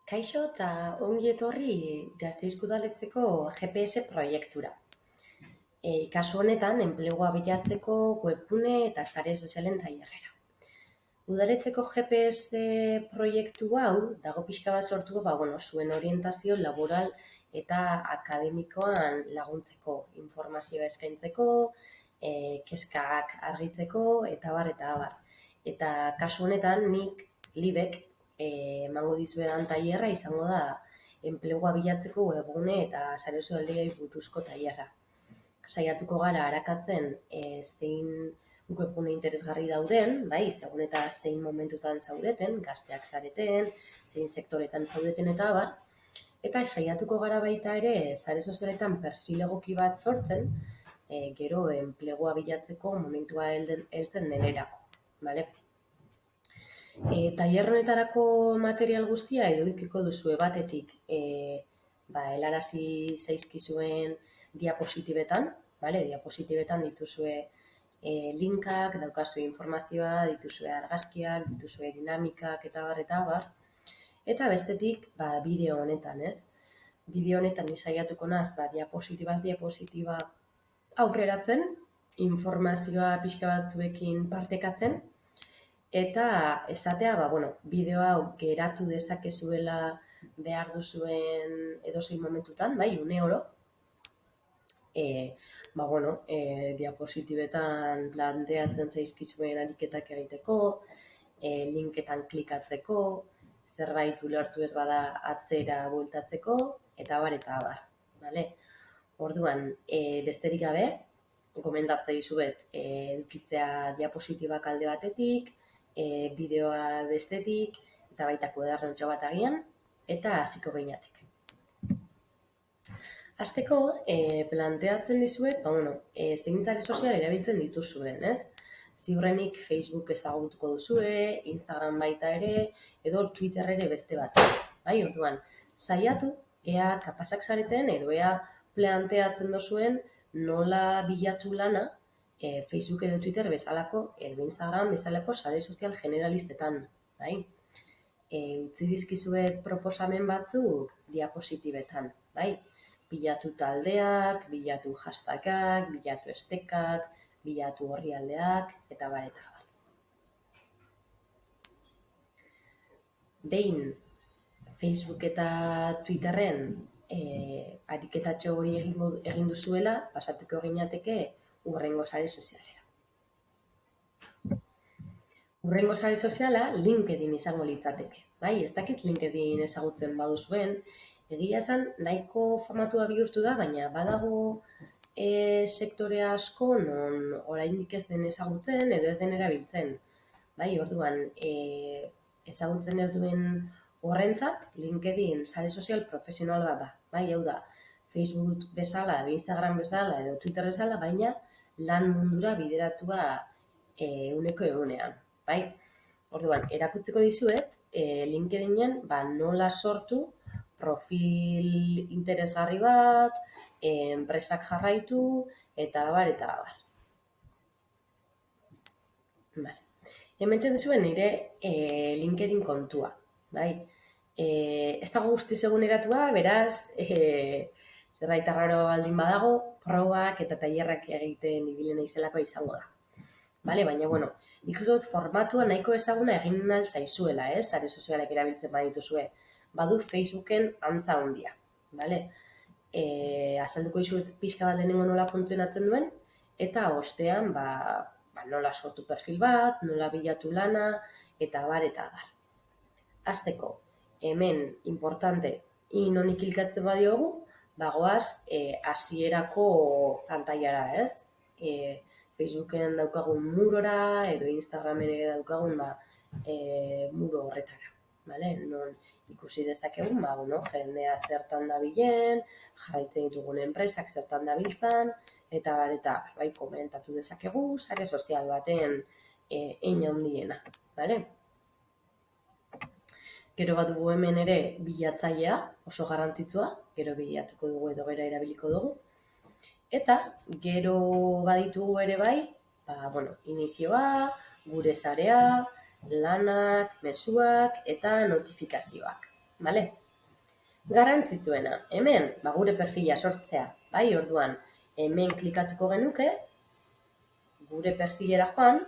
Kaixo eta ongi etorri Gasteizko udaletxeko GPS proiektura. Kasu honetan, enplegua bilatzeko webgune eta sare sozialen tailerrera. Udaletxeko GPS proiektu hau dago pixka bat sortuko, zuen orientazio laboral eta akademikoan laguntzeko, informazioa eskaintzeko, kezkak argitzeko eta abar eta abar. Eta kasu honetan nik libek emango dizuedan tailerra izango da enplegua bilatzeko webgune eta sare sozialei buruzko tailerra. Saiatuko gara arakatzen zein webgune interesgarri dauden, bai, segun eta zein momentutan zaudeten, gazteak zareten, zein sektoretan zaudeten eta abar, eta saiatuko gara baita ere sare sozialetan perfil egoki bat sortzen, gero enplegua bilatzeko momentua heltzen denerako, bale? Tailer honetarako material guztia edukiko duzue batetik helarazi zaizkizuen diapositibetan, bale? Diapositibetan dituzue linkak, daukazue informazioa, dituzue argazkiak, dituzue dinamikak eta abar. Eta bestetik, bideo honetan, ez? Bideo honetan saiatuko naiz, diapositiba aurreratzen, informazioa pixka batzuekin partekatzen, eta esatea, bideo hau geratu dezakezuela behar duzuen edozein momentutan, bai, une oro, diapositibetan planteatzen zaizkizuen ariketak egiteko, linketan klikatzeko, zerbait ulertu ez bada atzera bueltatzeko, eta abar. Vale? Orduan, besterik gabe, gomendatzen dizuet edukitzea diapositibak alde batetik, bideoa bestetik, eta baita kuadernontxo bat agian, eta hasiko gineatek. Hasteko, planteatzen dizuet, zein sare sozial erabiltzen dituzuen, ez? Ziurrenik Facebook ezagutuko duzue, Instagram baita ere, edo Twitter ere beste bat. Bai, orduan, saiatu, ea kapasak zareten, edo ea planteatzen duzuen nola bilatu lana Facebook edo Twitter bezalako, edo Instagram bezalako sare sozial generalistetan, bai? Utzi dizkizuet proposamen batzuk diapositibetan, bai? Bilatu taldeak, bilatu hashtagak, bilatu estekak, bilatu orrialdeak, eta bar. Behin Facebook eta Twitterren ariketatxo hori egin duzuela, pasatuko gineateke hurrengo sare sozialera. Hurrengo sare soziala LinkedIn izango litzateke. Bai, ez dakit LinkedIn ezagutzen baduzuen, egia esan nahiko formatua bihurtu da, baina badago sektore asko non oraindik ez den ezagutzen edo ez den erabiltzen. Bai, orduan, ezagutzen ez duen horrentzat, LinkedIn sare sozial profesional bat da. Bai, hau da, Facebook bezala, Instagram bezala edo Twitter bezala, baina lan mundura bideratua eguneko egunean. Bai? Orduan, erakutziko dizuet, LinkedInen nola sortu profil interesgarri bat, enpresak jarraitu, eta abar. Vale. Hemen dizuen nire LinkedIn kontua. Bai? Ez dago guztiz eguneratua, beraz, zerbait arraro baldin badago, probak eta tailerrak egiten ibili naizelako izango da. Bale, baina, nik uste dut formatua nahiko ezaguna egin ahal zaizuela, sare sozialak erabiltzen badituzue. Badu Facebooken antza handia, bale? Azalduko dizuet pixka bat lehenengo nola funtzionatzen duen, eta ostean, nola sortu perfil bat, nola bilatu lana, eta abar. Hasteko, hemen, importante, non klikatzen badiogu, goaz hasierako pantailara, ez? Facebooken daukagun murora, edo Instagramen ere daukagun muro horretara. Vale? Non ikusi dezakegun, jendea zertan dabilen, jarraitzen ditugun enpresak zertan dabiltzan, eta bai, komentatu dezakegu, sare sozial baten hein handiena. Vale? Gero bat dugu hemen ere bilatzailea, oso garrantzitsua, gero bilatuko dugu edo gero erabiliko dugu. Eta gero baditugu ere bai, inizioa, gure sarea, lanak, mezuak eta notifikazioak. Bale? Garrantzitsuena, hemen, gure perfila sortzea, bai, orduan, hemen klikatuko genuke, gure perfilera joan,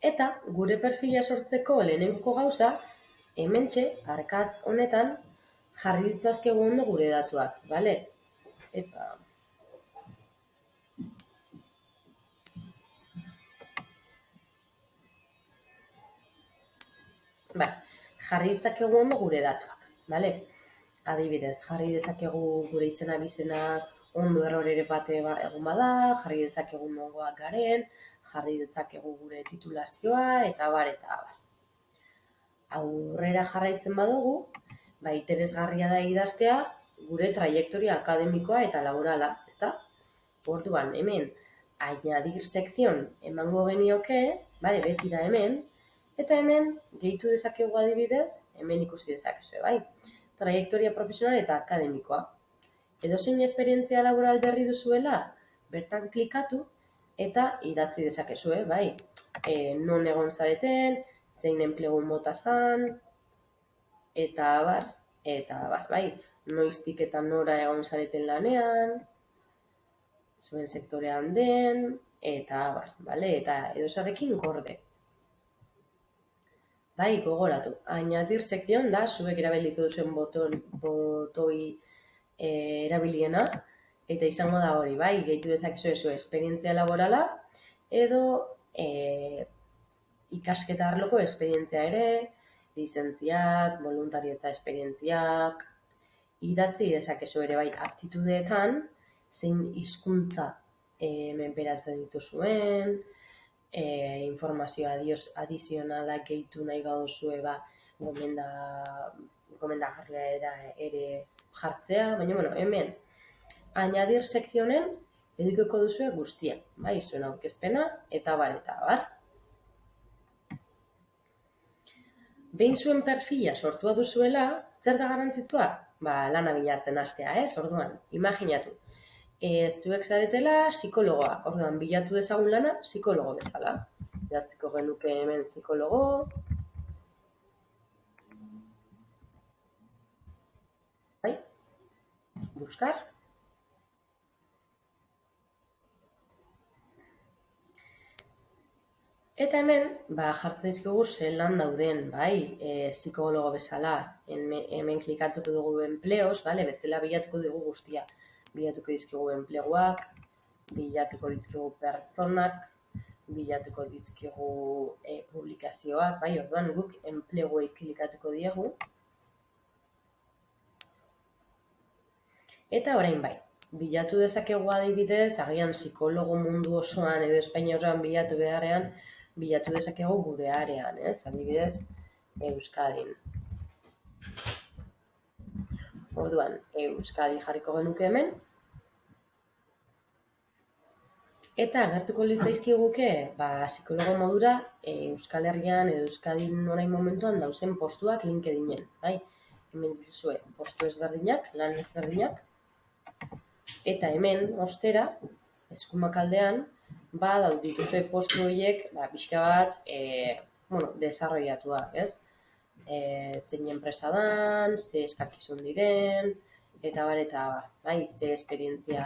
eta gure perfila sortzeko lehenengo gauza, hementxe, arkatz honetan, jarri ditzazkegu ondo gure datuak, bale? Eta jarri ditzakegu ondo gure datuak, bale? Adibidez, jarri dezakegu gure izena bizenak ondo errorere bate egon bada, jarri dezakegu nongoak garen, jarri dezakegu gure titulazioa, eta bar, eta bar. Aurrera jarraitzen badugu, interesgarria da idaztea gure trajektoria akademikoa eta laborala, ezta? Orduan, hemen, añadir sekzion emango genioke, beti da hemen, eta hemen, gehitu dezakegu adibidez, hemen ikusi dezakezue, bai? Trajektoria profesional eta akademikoa. Edozein esperientzia laboral berri duzuela, bertan klikatu eta idatzi dezakezue, bai? Non egon zareten, zein enplegu mota zan, eta abar, bai? Noiztik eta nora egon zareten lanean, zuen sektorean den, eta abar, bale? Eta edozarrekin gorde. Bai, gogoratu. Añadir sekzion da, zuek erabiliko duzuen botoi erabiliena, eta izango da hori, bai, gehitu dezakezu zu esperientzia laborala, edo ikasketa arloko esperientzia ere, lizentziak, voluntarietza esperientziak, idatzi dezakezu ere, bai, aptitudeetan, zein hizkuntza menperatzen dituzuen, informazio adizionalak gehitu nahi baduzue gomendagarria ere jartzea, baina hemen añadir sekzionen edukiko duzue guztia, bai, zuen aurkezpena eta bar. Behin zuen perfila sortua duzuela, zer da garrantzitsua? Lana bilatzen hastea, orduan, imaginatu. Zuek zaretela psikologoak, orduan bilatu dezagun lana psikologo bezala. Idatziko genuke hemen psikologo. Bai? Buskar. Eta hemen, jartzen dizkigu zelan dauden, bai, psikologo bezala. Hemen klikatuko dugu empleos, bezala bilatuko dugu guztia. Bilatuko dizkigu enpleguak, bilatuko dizkigu pertsonak, bilatuko dizkigu publikazioak, bai, orduan guk enpleguei klikatuko diegu. Eta orain bai, bilatu dezakegu adibidez, agian psikologo mundu osoan edo Espainia osoan bilatu beharrean, bilatu dezakegu gure arean, adibidez, Euskadin. Orduan, Euskadi jarriko genuke hemen, eta agertuko litzaizkiguke, psikologo modura Euskal Herrian edo Euskadin orain momentuan dauzen postuak LinkedInen, bai? Hemen dituzue postu ezberdinak, lan ezberdinak, eta hemen, ostera, eskumak aldean, dituzue postu horiek, pixka bat, desarrollatuak, ez? Zein enpresa dan, ze eskakizun diren, eta bai, ze esperientzia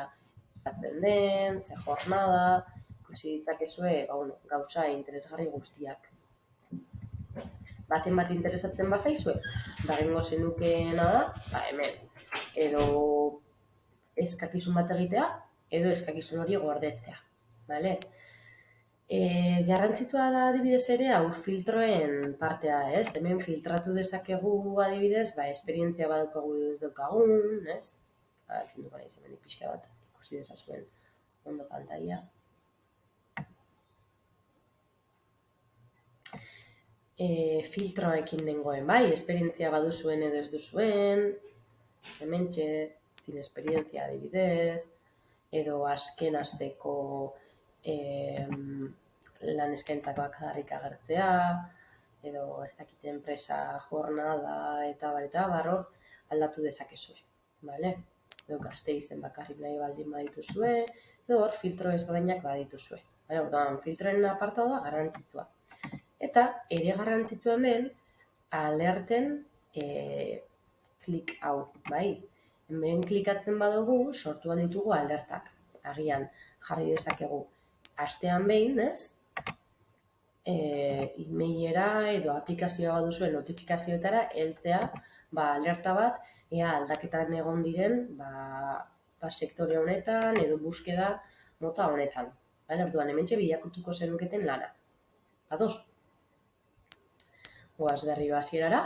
eskatzen den, ze jornada, ikusi ditzakezue, gauza interesgarri guztiak. Baten bat interesatzen bazaizue, egingo zenukeena da, hemen, edo eskakizun bat egitea, edo eskakizun hori gordetzea, bale? Garrantzitsua da adibidez ere filtroen partea, ez? Hemen filtratu dezakegu adibidez, esperientzia badaukagu ez daukagun, ez? Kenduko nahiz hemen pixka bat, ikusi dezazuen ondo pantaila. Filtroekin nengoen, esperientzia baduzuen edo ez duzuen, hementxe, zin esperientzia adibidez, edo azken asteko lan eskaintzakoak harrik agertzea, edo ez dakite enpresa jornada eta barro aldatu dezakezue, bale? Edo Gasteizen bakarrik nahi baldin badituzue, edo hor filtro ezberdinak badituzue. Orduan, filtroen apartatu da garrantzitsua. Eta ere garrantzitsua hemen, alerten klik hau, bai? Hemen klikatzen badugu, sortu ditugu alertak. Agian jarri dezakegu astean behin, ez? E-mailera edo aplikazioa baduzuen notifikazioetara heltzea, alerta bat, ea aldaketan egon diren, sektore honetan edo buskeda mota honetan. Bale, orduan, hementxe bilakutuko zenuketen lana. Ados? Goaz berriro hasierara.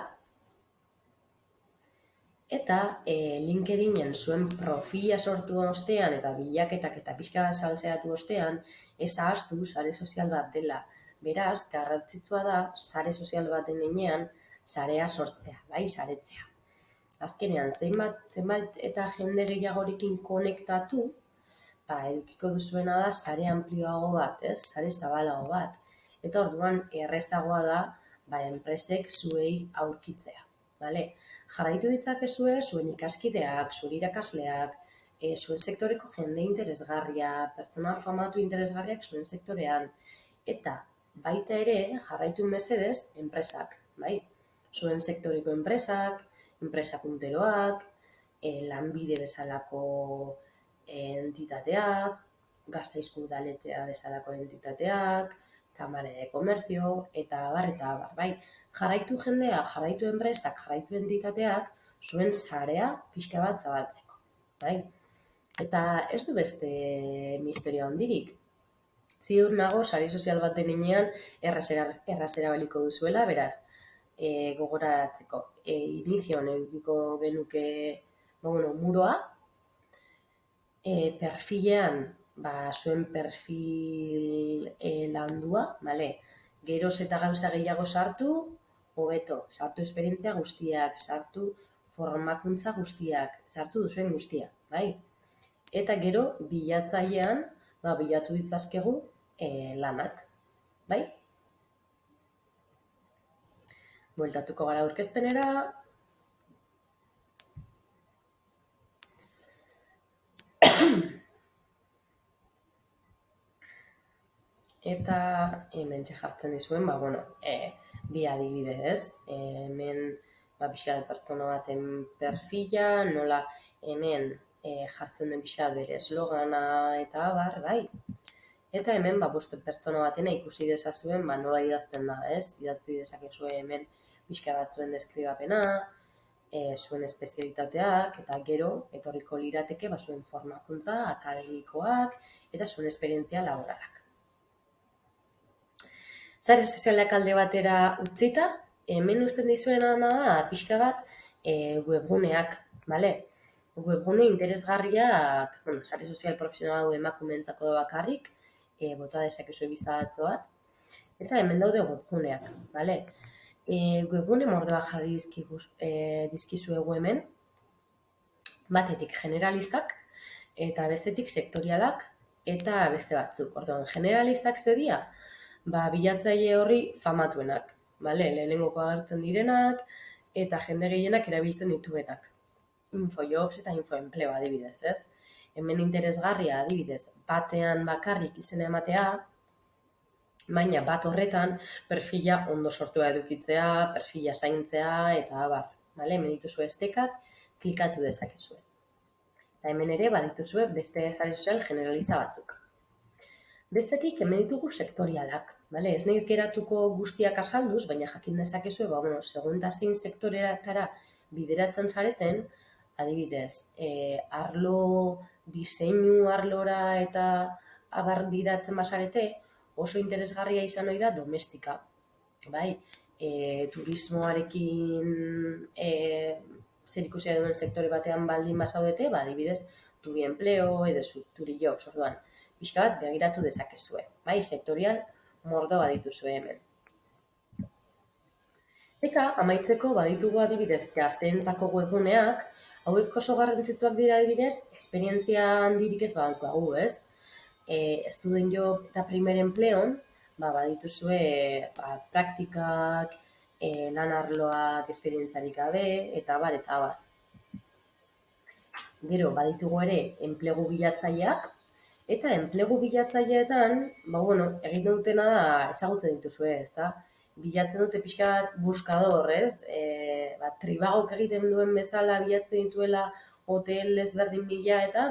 Eta LinkedInen zuen profila sortu ostean eta bilaketak eta pixka bat saltzeatu ostean, ez ahaztu sare sozial bat dela. Beraz, garrantzitsua da, sare sozial baten heinean, sarea sortzea, bai, saretzea. Azkenean, zenbat eta jende gehiagorekin konektatu, edukiko duzuena da sare amplioago bat, ez? Sare zabalago bat. Eta orduan errezagoa da, enpresek zuei aurkitzea, bale? Jarraitu ditzakezue zuen ikaskideak, zuen irakasleak, zuen sektoreko jende interesgarria, pertsona famatu interesgarriak zuen sektorean, eta baita ere jarraitu mesedez enpresak, bai? Zuen sektoreko enpresak, enpresa punteroak, Lanbide bezalako entitateak, Gasteizko udaletxea bezalako entitateak, Kamara de Komertzio, eta abar, bai? Jarraitu jendea, jarraitu enpresak, jarraitu entitateak, zuen sarea pixka bat zabaltzeko, bai? Eta ez du beste misterio handirik. Ziur nago, sare sozial baten inean errazera baliko duzuela, beraz, gogoratzeko. Inizioan edukiko genuke muroa, perfilean, zuen perfil landua, bale? Geroz eta gauza gehiago sartu, hobeto, sartu esperientzia guztiak, sartu formakuntza guztiak, sartu duzuen guztiak, bai? Eta gero, bilatzailean, bilatu ditzazkegu lanak, bai? Bueltatuko gara aurkezpenera. Eta hemen jartzen dizuen, bi adibide, ez? Hemen pixka pertsona baten perfila, nola hemen jartzen den pixka bere eslogana eta abar, bai? Eta hemen bost pertsona batena ikusi dezazuen nola idazten da, ez? Idatzi dezakezue hemen pixka bat zuen deskribapena, zuen espezialitateak, eta gero etorriko lirateke zuen formakuntza akademikoak eta zuen esperientzia laboralak. Sare sozialak alde batera utzita, hemen uzten dizuena da pixka bat webguneak, bale? Webgune interesgarriak, sare sozial profesional emakumeentzako da bakarrik, bota dezakezue biztatxo bat, eta hemen daude webguneak, bale? Webgune mordoa jarri dizkizuegu hemen, batetik generalistak, eta bestetik sektorialak, eta beste batzuk. Orduan, generalistak zedia, bilatzaile horri famatuenak, bale? Lehenengoko agertzen direnak, eta jende gehienak erabiltzen dituenak. Infojobs eta infoempleo adibidez, ez? Hemen interesgarria adibidez, batean bakarrik izena ematea, baina bat horretan perfila ondo sortua edukitzea, perfila zaintzea, eta abar, bale? Hemen dituzue estekak, klikatu dezakezue. Eta hemen ere badituzue beste sare sozial generalista batzuk. Bestetik, hemen ditugu sektorialak, bale? Ez naiz geratuko guztiak azalduz, baina jakin dezakezue, segun eta zein sektoreetara bideratzen zareten, adibidez, arlo diseinu arlora eta abar bideratzen bazarete, oso interesgarria izan ohi da domestika, bai? Turismoarekin zerikusia duen sektore batean baldin bazaudete, adibidez, turi empleo edo turi jobs, orduan, pixka bat begiratu dezakezue, bai? Sektorial mordo badituzue hemen. Eta amaitzeko baditugu adibidez gazteentzako webguneak, hauek oso garrantzitsuak dira adibidez, esperientzia handirik ez badaukagu, ez? Student job eta primer empleon, badituzue praktikak, lan arloak esperientziarik gabe, eta abar, eta abar. Gero, baditugu ere, enplegu bilatzaileak, eta enplegu bilatzaileetan, egiten dutena da ezagutzen dituzue, ezta? bilatzen dute pixka bat buskador, ez? Tribagok egiten duen bezala bilatzen dituela hotel ezberdin bila eta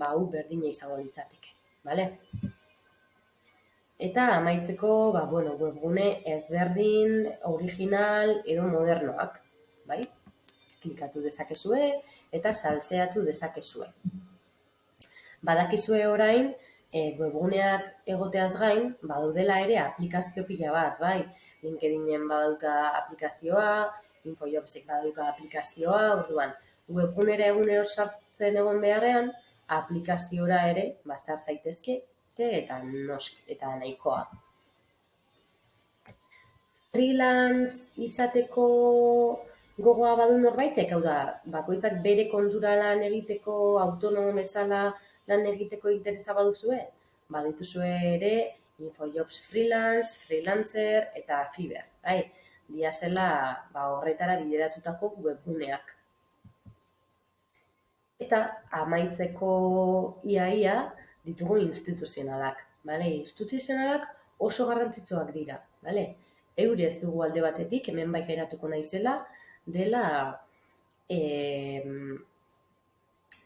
hau berdina izango litzateke, bale? Eta amaitzeko, webgune ezberdin, original edo modernoak, bai? Klikatu dezakezue eta saltzeatu dezakezue. Badakizue orain, webguneak egoteaz gain, badaudela ere aplikazio pila bat, bai? LinkedInen badauka aplikazioa, InfoJobsek badauka aplikazioa, orduan, webgunera egunero sartzen egon beharrean, aplikaziora ere sar zaitezke eta nahikoa. Freelance izateko gogoa badu norbaitek, hau da, bakoitzak bere kontura lan egiteko, autonomo bezala lan egiteko interesa baduzue, badituzue ere InfoJobs Freelance, Freelancer eta Fiverr, bai? Diazela horretara bideratutako webguneak. Eta amaitzeko iaia ditugu instituzionalak, bale? Instituzionalak oso garrantzitsuak dira, bale? Eure ez dugu alde batetik, hemen bai geratuko naizela, dela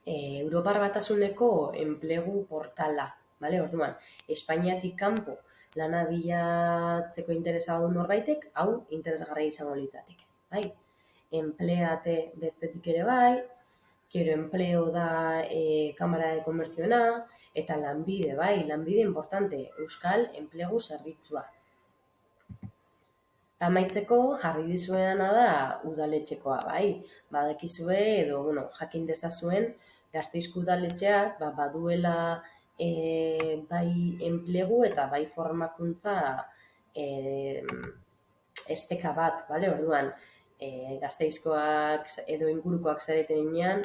Europar Batasuneko enplegu portala, bale? Orduan, Espainiatik kanpo lana bilatzeko interesa du norbaitek, hau interesgarria izango litzateke, bai? Empleate bestetik ere bai, Quiero Empleo da Kamara de Komertzioena, eta Lanbide, bai, Lanbide importante, Euskal Enplegu Zerbitzua. Amaitzeko jarri dizuena da udaletxekoa, bai. Badakizue edo, jakin dezazuen Gasteizko udaletxeak baduela bai enplegu eta bai formakuntza esteka bat, bale? Orduan, Gasteizkoak edo ingurukoak zaretenean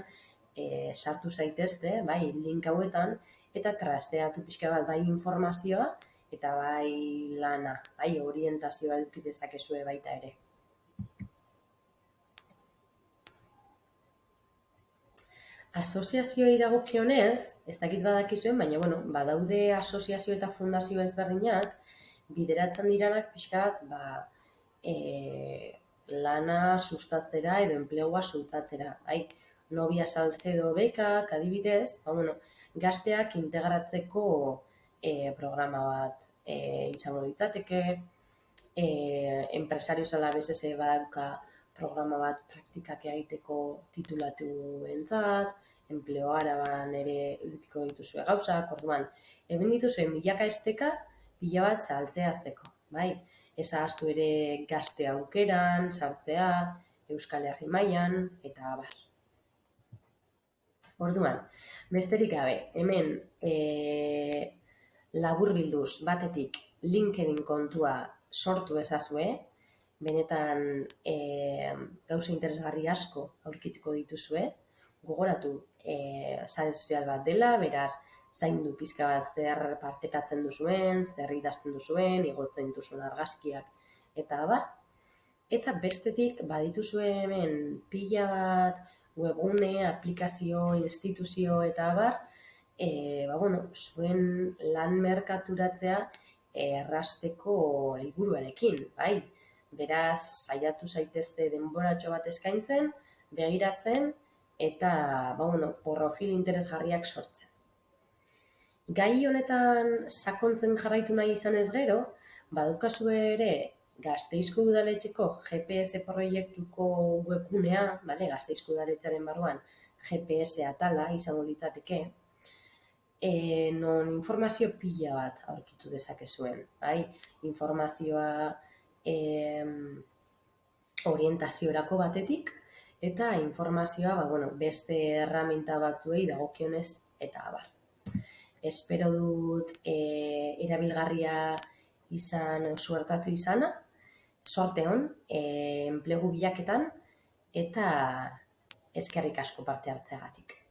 sartu zaitezte, bai, link hauetan, eta trasteatu pixka bat bai informazioa eta bai lana, bai orientazioa eduki dezakezue baita ere. Asoziazioei dagokionez, ez dakit badakizuen, baina badaude asoziazio eta fundazio ezberdinak bideratzen diranak pixka bat lana sustatzera edo enplegua sustatzera, bai? Novia Salcedo bekak, adibidez, gazteak integratzeko programa bat izango litzateke, Empresarios Alaveses badauka programa bat praktikak egiteko titulatuentzat, Enpleo Araban ere edukiko dituzue gauzak, orduan, egin dituzuen milaka esteka pila bat saltzeatzeko, bai? Ez ahaztu ere gazte aukeran, sartzea, Euskal Herri mailan, eta abar. Orduan, besterik gabe, hemen laburbilduz batetik LinkedIn kontua sortu ezazue, benetan gauza interesgarri asko aurkituko dituzue, gogoratu sare sozial bat dela, beraz, zaindu pizka bat zer partekatzen duzuen, zer idazten duzuen, igotzen dituzuen argazkiak, eta abar. Eta bestetik, badituzue hemen pila bat webgune, aplikazio, instituzio eta abar, zuen lan merkaturatzea errasteko helburuarekin, bai? Beraz, saiatu zaitezte denboratxo bat eskaintzen, begiratzen, eta profil interesgarriak sortzen. Gai honetan sakontzen jarraitu nahi izanez gero, badukazue ere Gasteizko udaletxeko GPS proiektuko webgunea, Gasteizko udaletxaren barruan GPS atala izango litzateke, non informazio pila bat aurkitu dezakezuen, bai? Informazioa orientaziorako batetik, eta informazioa beste erraminta batzuei dagokionez eta abar. Espero dut erabilgarria izan suertatu izana, sorte hon, enplegu bilaketan, eta eskerrik asko parte hartzeagatik.